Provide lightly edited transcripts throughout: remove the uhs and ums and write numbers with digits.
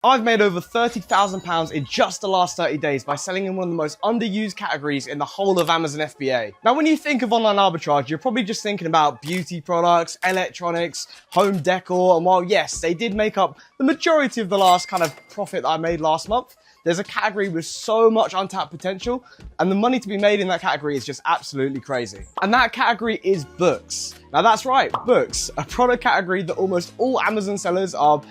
I've made over £30,000 in just the last 30 days by selling in one of the most underused categories in the whole of Amazon FBA. Now, when you think of online arbitrage, you're probably just thinking about beauty products, electronics, home decor, and while yes, they did make up the majority of the last kind of profit that I made last month, there's a category with so much untapped potential, and the money to be made in that category is just absolutely crazy. And that category is books. Now that's right, books, a product category that almost all Amazon sellers are,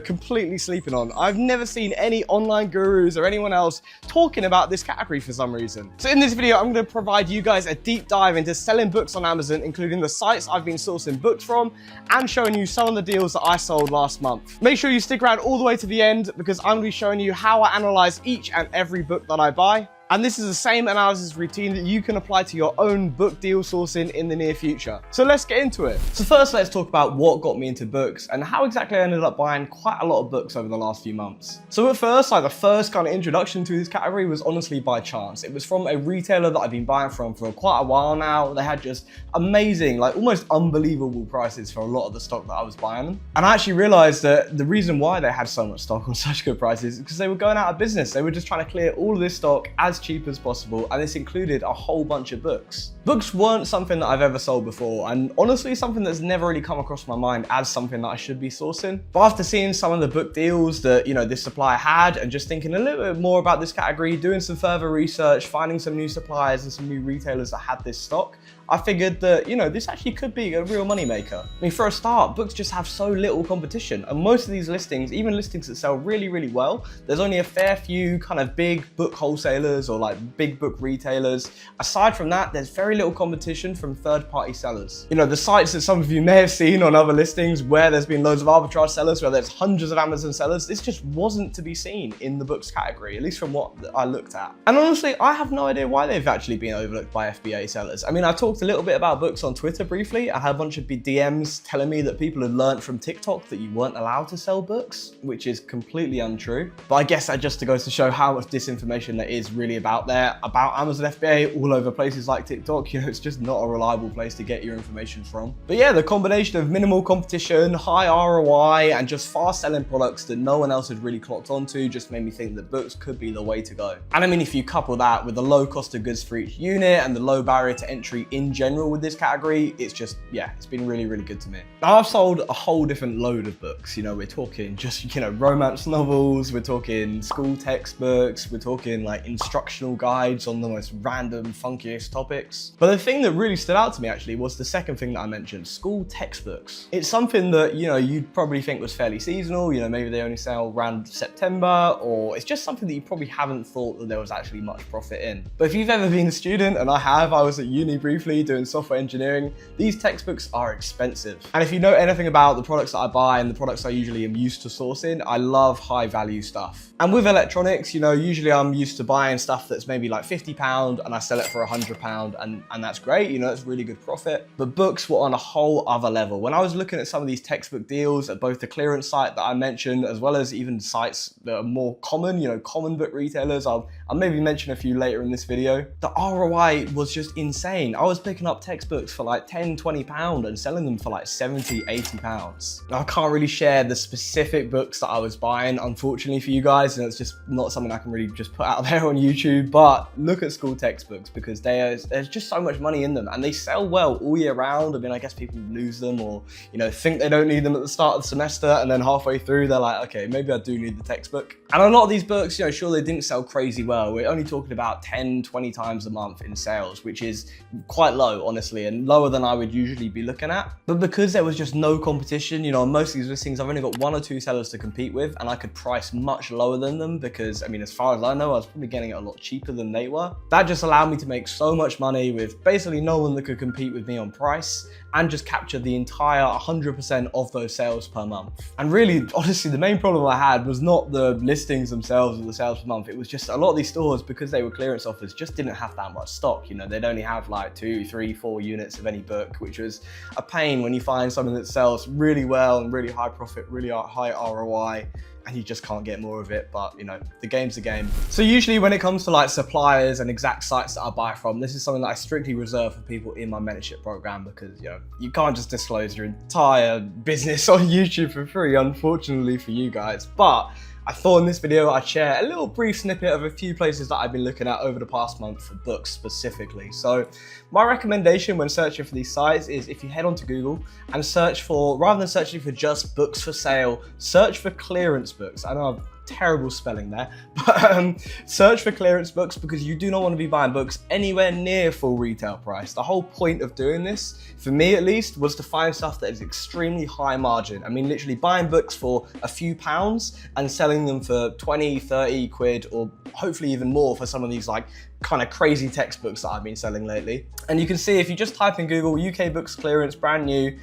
completely sleeping on. I've never seen any online gurus or anyone else talking about this category for some reason. So in this video, I'm gonna provide you guys a deep dive into selling books on Amazon, including the sites I've been sourcing books from, and showing you some of the deals that I sold last month. Make sure you stick around all the way to the end, because I'm gonna be showing you how I analyze each and every book that I buy. And this is the same analysis routine that you can apply to your own book deal sourcing in the near future. So let's get into it. So first, let's talk about what got me into books and how exactly I ended up buying quite a lot of books over the last few months. So at first, the first kind of introduction to this category was honestly by chance. It was from a retailer that I've been buying from for quite a while now. They had just amazing, almost unbelievable prices for a lot of the stock that I was buying them. And I actually realized that the reason why they had so much stock on such good prices is because they were going out of business. They were just trying to clear all of this stock as cheap as possible, and this included a whole bunch of books. Books weren't something that I've ever sold before, and honestly something that's never really come across my mind as something that I should be sourcing. But after seeing some of the book deals that this supplier had, and just thinking a little bit more about this category, doing some further research, finding some new suppliers and some new retailers that had this stock, I figured that, this actually could be a real moneymaker. I mean, for a start, books just have so little competition, and most of these listings, even listings that sell really, really well, there's only a fair few kind of big book wholesalers or big book retailers. Aside from that, there's very little competition from third-party sellers. The sites that some of you may have seen on other listings where there's been loads of arbitrage sellers, where there's hundreds of Amazon sellers, this just wasn't to be seen in the books category, at least from what I looked at. And honestly, I have no idea why they've actually been overlooked by FBA sellers. I mean, I talked a little bit about books on Twitter briefly. I had a bunch of DMs telling me that people had learned from TikTok that you weren't allowed to sell books, which is completely untrue. But I guess that just goes to show how much disinformation there is really about Amazon FBA all over places like TikTok. It's just not a reliable place to get your information from. But yeah, the combination of minimal competition, high ROI, and just fast selling products that no one else had really clocked onto just made me think that books could be the way to go. And I mean, if you couple that with the low cost of goods for each unit and the low barrier to entry in general with this category, it's just, it's been really, really good to me. Now, I've sold a whole different load of books. We're talking just, romance novels, we're talking school textbooks, we're talking instructional guides on the most random, funkiest topics. But the thing that really stood out to me actually was the second thing that I mentioned, school textbooks. It's something that, you'd probably think was fairly seasonal, maybe they only sell around September, or it's just something that you probably haven't thought that there was actually much profit in. But if you've ever been a student, and I was at uni briefly doing software engineering, these textbooks are expensive. And if you know anything about the products that I buy and the products I usually am used to sourcing, I love high value stuff. And with electronics, usually I'm used to buying stuff that's maybe £50 and I sell it for £100, and that's great, that's really good profit. But books were on a whole other level. When I was looking at some of these textbook deals at both the clearance site that I mentioned, as well as even sites that are more common, common book retailers, I'll maybe mention a few later in this video, the ROI was just insane. I was picking up textbooks for £10, £20 and selling them for £70, £80. Now, I can't really share the specific books that I was buying, unfortunately for you guys, and it's just not something I can really just put out there on YouTube, but look at school textbooks because there's just so much money in them and they sell well all year round. I mean, I guess people lose them or, think they don't need them at the start of the semester, and then halfway through they're like, okay, maybe I do need the textbook. And a lot of these books, sure, they didn't sell crazy well. We're only talking about 10, 20 times a month in sales, which is quite low, honestly, and lower than I would usually be looking at. But because there was just no competition, on most of these listings, I've only got 1 or 2 sellers to compete with, and I could price much lower than them because, I mean, as far as I know, I was probably getting it a lot cheaper than they were. That just allowed me to make so much money with basically no one that could compete with me on price, and just capture the entire 100% of those sales per month. And really, honestly, the main problem I had was not the listings themselves or the sales per month. It was just a lot of these stores, because they were clearance offers, just didn't have that much stock. They'd only have 2, 3, 4 units of any book, which was a pain when you find something that sells really well and really high profit, really high ROI, and you just can't get more of it. But the game's the game. So usually when it comes to suppliers and exact sites that I buy from, this is something that I strictly reserve for people in my mentorship program, because you can't just disclose your entire business on YouTube for free, unfortunately for you guys. But I thought in this video I'd share a little brief snippet of a few places that I've been looking at over the past month for books specifically. So my recommendation when searching for these sites is if you head onto Google and search for, rather than searching for just books for sale, search for clearance books. I know I've terrible spelling there, but search for clearance books because you do not want to be buying books anywhere near full retail price. The whole point of doing this, for me at least, was to find stuff that is extremely high margin. I mean, literally buying books for a few pounds and selling them for 20, 30 quid, or hopefully even more for some of these like kind of crazy textbooks that I've been selling lately. And you can see if you just type in Google UK books clearance brand new,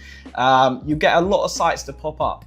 you get a lot of sites to pop up.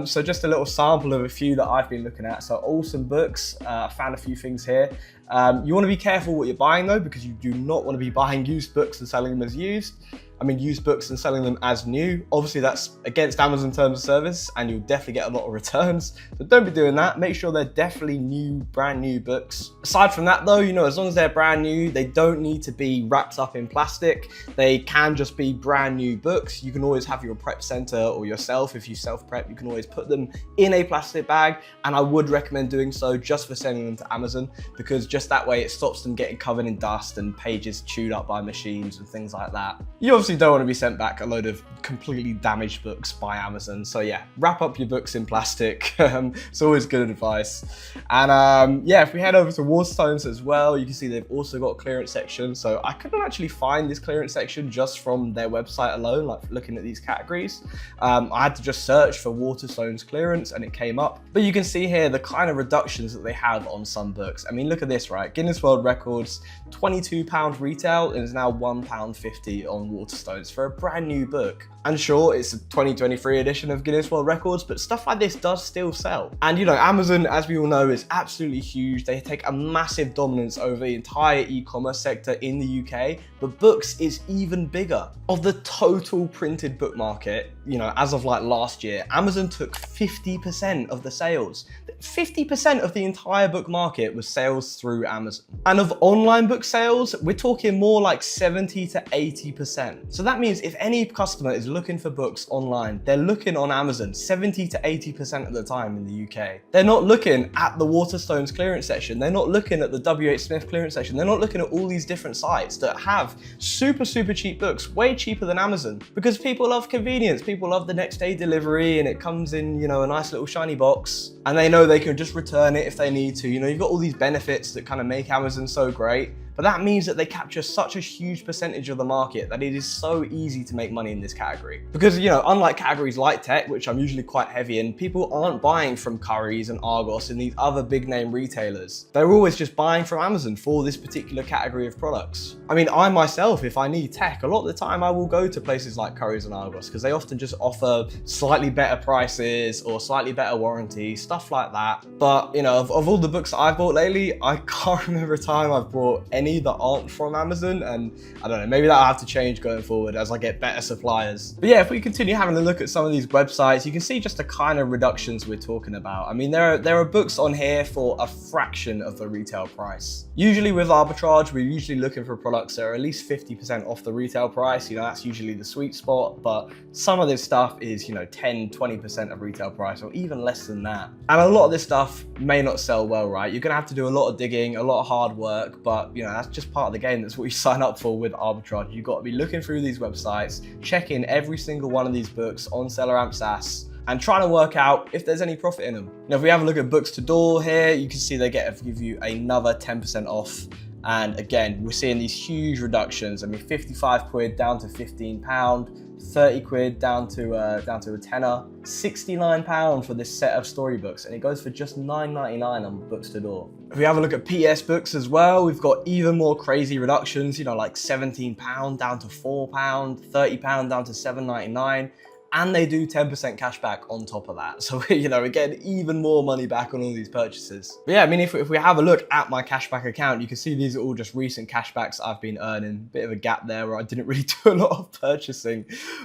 So just a little sample of a few that I've been looking at. So Awesome Books, I found a few things here. You want to be careful what you're buying though, because you do not want to be buying used books and selling them as used. I mean, used books and selling them as new. Obviously that's against Amazon terms of service and you'll definitely get a lot of returns. So don't be doing that. Make sure they're definitely new, brand new books. Aside from that though, you know, as long as they're brand new, they don't need to be wrapped up in plastic. They can just be brand new books. You can always have your prep center or yourself, if you self-prep, you can always put them in a plastic bag. And I would recommend doing so just for sending them to Amazon, because just that way it stops them getting covered in dust and pages chewed up by machines and things like that. You obviously don't want to be sent back a load of completely damaged books by Amazon. So yeah, wrap up your books in plastic. It's always good advice. And yeah, if we head over to Waterstones as well, you can see they've also got a clearance section. So I couldn't actually find this clearance section just from their website alone, like looking at these categories. I had to just search for Waterstones clearance and it came up. But you can see here the kind of reductions that they have on some books. I mean, look at this, right? Guinness World Records, £22 retail, and is now £1.50 on Waterstones for a brand new book. And sure, it's a 2023 edition of Guinness World Records, but stuff like this does still sell. And you know, Amazon, as we all know, is absolutely huge. They take a massive dominance over the entire e-commerce sector in the UK, but books is even bigger. Of the total printed book market, you know, as of like last year, Amazon took 50% of the sales. 50% of the entire book market was sales through Amazon. And of online book sales, we're talking more like 70 to 80%. So that means if any customer is looking for books online, they're looking on Amazon 70 to 80% of the time in the UK. They're not looking at the Waterstones clearance section. They're not looking at the WH Smith clearance section. They're not looking at all these different sites that have super cheap books, way cheaper than Amazon, because people love convenience. People love the next day delivery and it comes in, you know, a nice little shiny box and they know they can just return it if they need to. You know, you've got all these benefits that kind of make Amazon so great. But that means that they capture such a huge percentage of the market that it is so easy to make money in this category. Because, you know, unlike categories like tech, which I'm usually quite heavy in, people aren't buying from Currys and Argos and these other big name retailers. They're always just buying from Amazon for this particular category of products. I mean, I myself, if I need tech, a lot of the time I will go to places like Currys and Argos because they often just offer slightly better prices or slightly better warranty, stuff like that. But, you know, of all the books that I've bought lately, I can't remember a time I've bought any that aren't from Amazon, and I don't know, maybe that'll have to change going forward as I get better suppliers. But yeah, if we continue having a look at some of these websites, you can see just the kind of reductions we're talking about. I mean, there are books on here for a fraction of the retail price. Usually with arbitrage, we're usually looking for products that are at least 50% off the retail price. You know, that's usually the sweet spot, but some of this stuff is, you know, 10, 20% of retail price or even less than that. And a lot of this stuff may not sell well, right? You're gonna have to do a lot of digging, a lot of hard work, but you know, that's just part of the game. That's what you sign up for with arbitrage. You've got to be looking through these websites, checking every single one of these books on Seller Amp SaaS, and trying to work out if there's any profit in them. Now, if we have a look at Books to Door here, you can see they give you another 10% off. And again, we're seeing these huge reductions. I mean, 55 quid down to £15, 30 quid down to a tenner, £69 for this set of storybooks, and it goes for just $9.99 on Books to Door. If we have a look at PS Books as well, we've got even more crazy reductions, you know, like £17 down to £4, £30 down to $7.99. And they do 10% cash back on top of that. So, you know, again, even more money back on all these purchases. But yeah, I mean, if we have a look at my cashback account, you can see these are all just recent cashbacks I've been earning. Bit of a gap there where I didn't really do a lot of purchasing.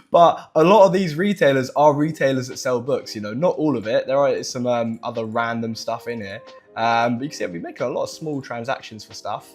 But a lot of these retailers are retailers that sell books, you know, not all of it. There are some other random stuff in here. But you can see I've been making a lot of small transactions for stuff.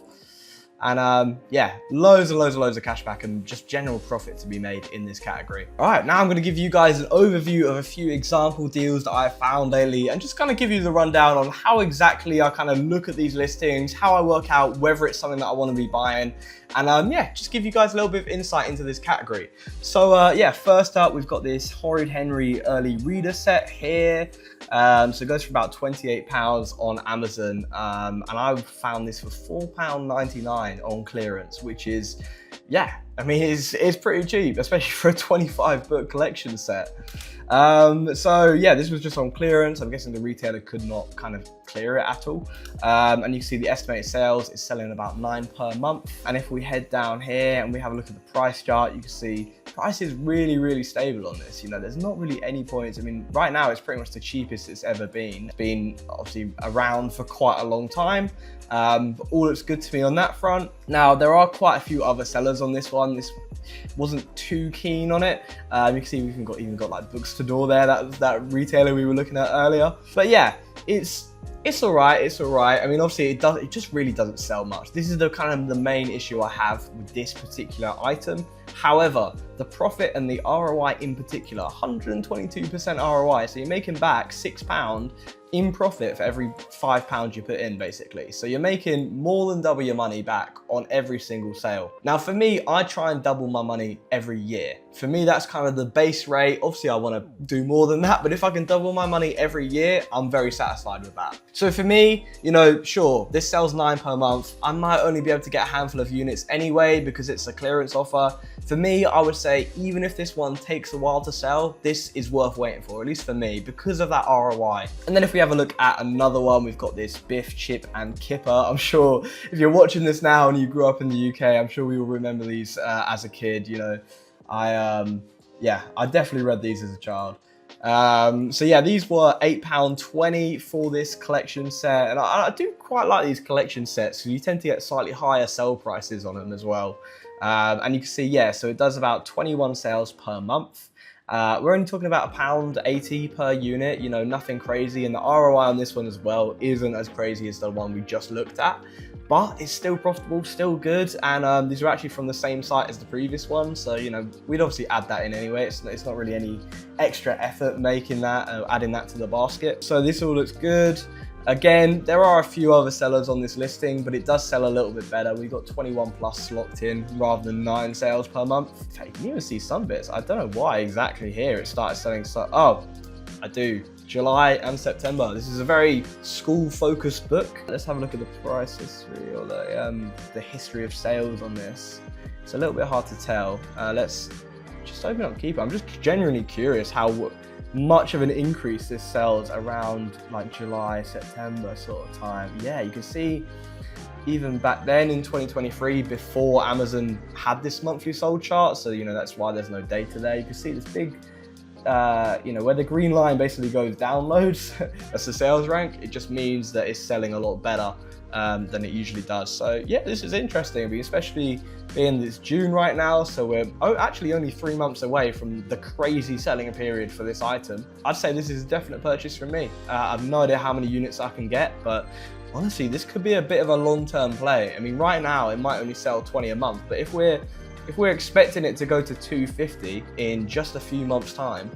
And yeah, loads and loads of cashback and just general profit to be made in this category. All right, now I'm going to give you guys an overview of a few example deals that I found lately and just kind of give you the rundown on how exactly I kind of look at these listings, how I work out whether it's something that I want to be buying, and yeah, just give you guys a little bit of insight into this category. So yeah, first up, we've got this Horrid Henry early reader set here. So it goes for about £28 on Amazon, and I found this for £4.99 on clearance, which is, yeah, I mean, it's pretty cheap, especially for a 25 book collection set. So yeah, this was just on clearance. I'm guessing the retailer could not kind of clear it at all. And you can see the estimated sales is selling about 9 per month. And if we head down here and we have a look at the price chart, you can see price is really stable on this. You know, there's not really any points. I mean, right now it's pretty much the cheapest it's ever been. It's been obviously around for quite a long time. But all looks good to me on that front. Now, there are quite a few other sellers on this one. This wasn't too keen on it. You can see we've even got like Books to Door there, that retailer we were looking at earlier. But yeah, it's all right. It's all right. I mean, obviously it just really doesn't sell much. This is the kind of the main issue I have with this particular item. However, the profit and the ROI in particular, 122% ROI. So you're making back £6 in profit for every £5 you put in, basically. So you're making more than double your money back on every single sale. Now, for me, I try and double my money every year. For me, that's kind of the base rate. Obviously, I want to do more than that, but if I can double my money every year, I'm very satisfied with that. So for me, you know, sure, this sells 9 per month. I might only be able to get a handful of units anyway because it's a clearance offer. For me, I would say even if this one takes a while to sell, this is worth waiting for, at least for me, because of that ROI. And then if we have a look at another one, we've got this Biff, Chip and Kipper. I'm sure if you're watching this now and you grew up in the UK, I'm sure we will remember these as a kid. You know, yeah, I definitely read these as a child. So yeah, these were £8.20 for this collection set, and I do quite like these collection sets because you tend to get slightly higher sell prices on them as well. And you can see, yeah, so it does about 21 sales per month. We're only talking about £1.80 per unit, you know, nothing crazy. And the ROI on this one as well isn't as crazy as the one we just looked at, but it's still profitable, still good. And these are actually from the same site as the previous one. So, you know, we'd obviously add that in anyway. It's not really any extra effort making that, adding that to the basket. So this all looks good. Again, there are a few other sellers on this listing, but it does sell a little bit better. We've got 21 plus locked in rather than 9 sales per month. In fact, you can even see some bits. I don't know why exactly here it started selling. So, oh, I do. July and September. This is a very school-focused book. Let's have a look at the price history or the history of sales on this. It's a little bit hard to tell. Let's just open up Keeper. I'm just genuinely curious how much of an increase this sells around like July, September sort of time. Yeah, you can see even back then in 2023, before Amazon had this monthly sold chart, so you know that's why there's no data there. You can see this big, you know, where the green line basically goes downloads, that's the sales rank. It just means that it's selling a lot better than it usually does. So yeah, this is interesting, I mean, especially being this June right now, so we're actually only 3 months away from the crazy selling period for this item. I'd say this is a definite purchase for me. I've no idea how many units I can get, but honestly, this could be a bit of a long-term play. I mean, right now it might only sell 20 a month, but if we're expecting it to go to 250 in just a few months' time,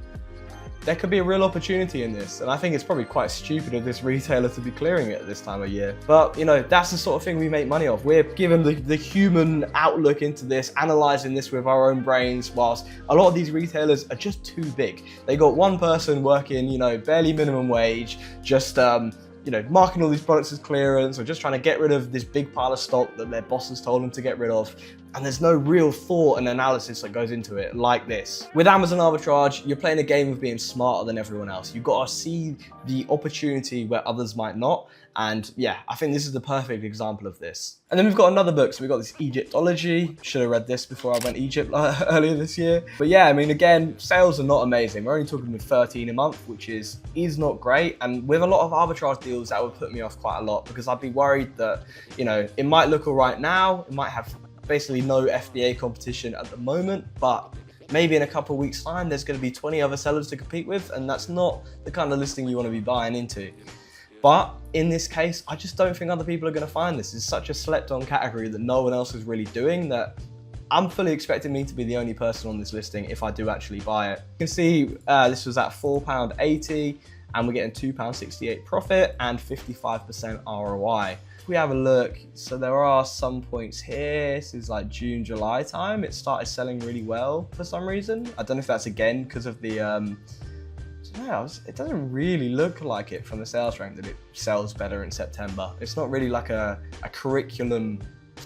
there could be a real opportunity in this. And I think it's probably quite stupid of this retailer to be clearing it at this time of year. But, you know, that's the sort of thing we make money off. We're given the human outlook into this, analyzing this with our own brains, whilst a lot of these retailers are just too big. They got one person working, you know, barely minimum wage, just, you know, marking all these products as clearance or just trying to get rid of this big pile of stock that their bosses told them to get rid of. And there's no real thought and analysis that goes into it like this. With Amazon arbitrage, you're playing a game of being smarter than everyone else. You've got to see the opportunity where others might not. And yeah, I think this is the perfect example of this. And then we've got another book. So we've got this Egyptology. Should have read this before I went Egypt earlier this year. But yeah, I mean, again, sales are not amazing. We're only talking with 13 a month, which is not great. And with a lot of arbitrage deals, that would put me off quite a lot because I'd be worried that, you know, it might look all right now. It might have basically no FBA competition at the moment, but maybe in a couple of weeks' time, there's going to be 20 other sellers to compete with, and that's not the kind of listing you want to be buying into. But in this case, I just don't think other people are going to find this. It's such a slept on category that no one else is really doing that I'm fully expecting me to be the only person on this listing if I do actually buy it. You can see this was at £4.80 and we're getting £2.68 profit and 55% ROI. If we have a look, so there are some points here. This is like June, July time. It started selling really well for some reason. I don't know if that's again because of the, it doesn't really look like it from the sales rank that it sells better in September. It's not really like a curriculum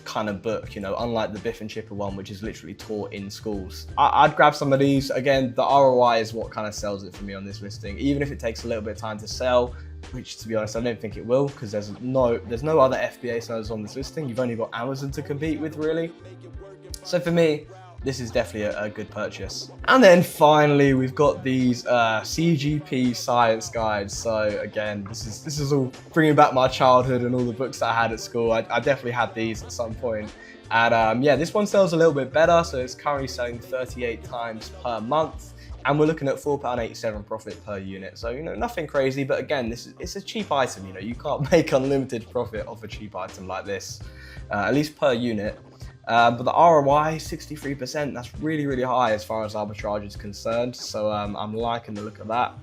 kind of book, you know, unlike the Biff and Chipper one, which is literally taught in schools. I'd grab some of these. Again, the ROI is what kind of sells it for me on this listing, even if it takes a little bit of time to sell, which to be honest, I don't think it will, because there's no other FBA sellers on this listing. You've only got Amazon to compete with, really. So for me, this is definitely a good purchase. And then finally, we've got these CGP science guides. So again, this is all bringing back my childhood and all the books that I had at school. I definitely had these at some point. And yeah, this one sells a little bit better. So it's currently selling 38 times per month. And we're looking at £4.87 profit per unit. So, you know, nothing crazy, but again, it's a cheap item. You know, you can't make unlimited profit off a cheap item like this, at least per unit. But the ROI, 63%, that's really, really high as far as arbitrage is concerned. So I'm liking the look of that.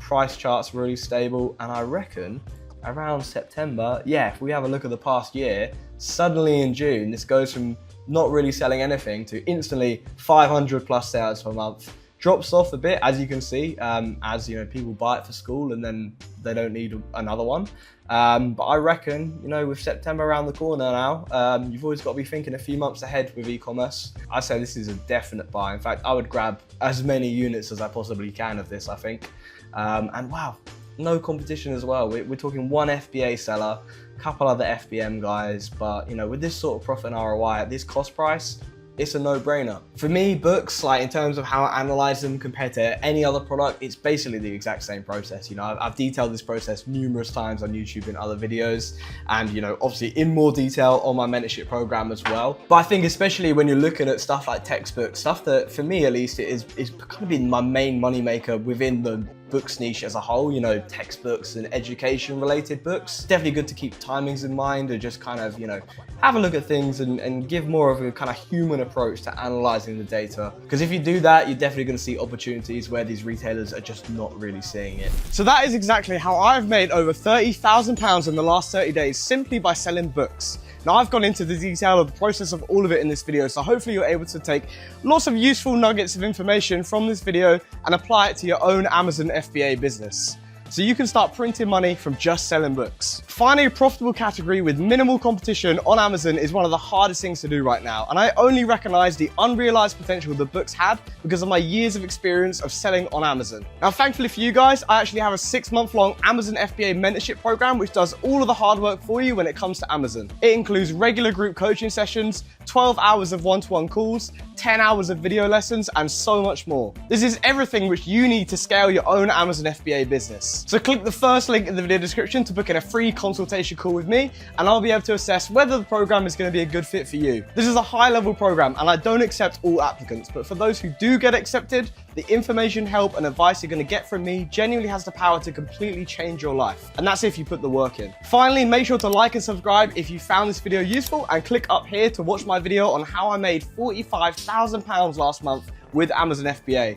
Price chart's really stable. And I reckon around September, yeah, if we have a look at the past year, suddenly in June, this goes from not really selling anything to instantly 500 plus sales per month. Drops off a bit, as you can see, as you know, people buy it for school and then they don't need another one. But I reckon, you know, with September around the corner now, you've always got to be thinking a few months ahead with e-commerce. I say this is a definite buy. In fact, I would grab as many units as I possibly can of this, I think. And wow, no competition as well. We're talking one FBA seller, a couple other FBM guys, but you know, with this sort of profit and ROI at this cost price, it's a no-brainer. For me, books, like in terms of how I analyze them compared to any other product, it's basically the exact same process. You know, I've detailed this process numerous times on YouTube and other videos, and you know, obviously in more detail on my mentorship program as well. But I think especially when you're looking at stuff like textbooks, stuff that for me at least is kind of been my main moneymaker within the books niche as a whole, you know, textbooks and education related books. Definitely good to keep timings in mind and just kind of, you know, have a look at things and give more of a kind of human approach to analyzing the data. Because if you do that, you're definitely going to see opportunities where these retailers are just not really seeing it. So that is exactly how I've made over £30,000 in the last 30 days simply by selling books. Now, I've gone into the detail of the process of all of it in this video, so hopefully you're able to take lots of useful nuggets of information from this video and apply it to your own Amazon FBA business, so you can start printing money from just selling books. Finding a profitable category with minimal competition on Amazon is one of the hardest things to do right now, and I only recognize the unrealized potential the books had because of my years of experience of selling on Amazon. Now, thankfully for you guys, I actually have a 6-month-long Amazon FBA mentorship program which does all of the hard work for you when it comes to Amazon. It includes regular group coaching sessions, 12 hours of one-to-one calls, 10 hours of video lessons, and so much more. This is everything which you need to scale your own Amazon FBA business. So click the first link in the video description to book in a free consultation call with me, and I'll be able to assess whether the program is going to be a good fit for you. This is a high-level program, and I don't accept all applicants, but for those who do get accepted, the information, help, and advice you're going to get from me genuinely has the power to completely change your life. And that's if you put the work in. Finally, make sure to like and subscribe if you found this video useful, and click up here to watch my video on how I made £45,000 last month with Amazon FBA.